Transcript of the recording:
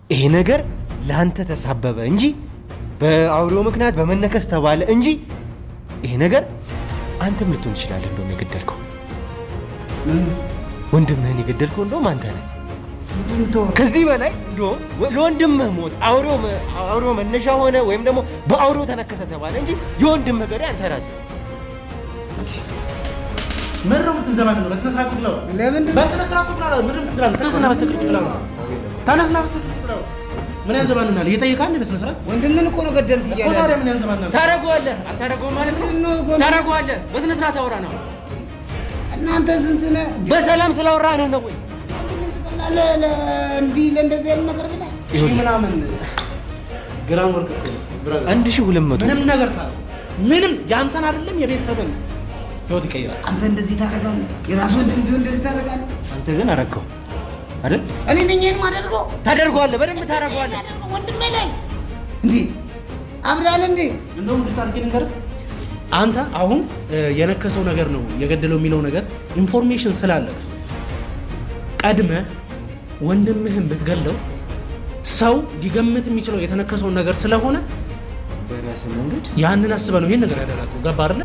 ይሄ ነገር ላንተ ተሳበበ እንጂ በአውሬው ምክንያት በመነከስ ተባለ እንጂ ይሄ ነገር አንተም ልትሆን ትችላለህ። እንደውም የገደልከው ወንድምህን የገደልከው እንደውም አንተ ነህ። ከዚህ በላይ እንደውም ለወንድምህ ሞት አውሬው መነሻ ሆነ ወይም ደግሞ በአውሬው ተነከሰ ተባለ እንጂ የወንድምህ ገዳይ አንተ ራስህ። ምን ነው የምትዘባነው? በስነ ስርዓት ቁጥራው በስነ ስርዓት ቁጥራው ምን ትዝራለህ? ተነስና በስተቀር ቁጥራው ተነስና በስተቀር ቁጥራው ምን ያንዘባናል? እየጠየቃን በስነ ስርዓት ወንድምህን እኮ ነው ገደልክ እያለ ታዲያ ምን ያንዘባናል? ታረጋዋለህ አታረጋውም ማለት ነው። ታረጋዋለህ በስነ ስርዓት አውራ ነው። እናንተ ስንት ነህ? በሰላም ስላወራህ ነው ወይ እንዲህ ለእንደዚህ ያለ ነገር ብለህ እሺ ምናምን ግራም ወርቅ እኮ ብራዘር 1200 ምንም ነገር ምንም ያንተን አይደለም የቤተሰብን ህይወት ይቀይራል። አንተ እንደዚህ ታደርጋለህ? የራስ ወንድም ቢሆን እንደዚህ ታደርጋለህ? አንተ ግን አረከው አይደል? እኔ ነኝ ይሄን ማደርገው። ታደርገዋለህ፣ በደንብ ታደርገዋለህ። ወንድሜ ላይ እንዴ አብራን እንዴ እንደውም ልታርጊ ነገር አንተ አሁን የነከሰው ነገር ነው የገደለው የሚለው ነገር ኢንፎርሜሽን ስላለ ቀድመህ ወንድምህን ብትገለው ሰው ሊገምት የሚችለው የተነከሰውን ነገር ስለሆነ በራስህ መንገድ ያንን አስበህ ነው ይሄን ነገር ያደረገው። ገባ አይደል?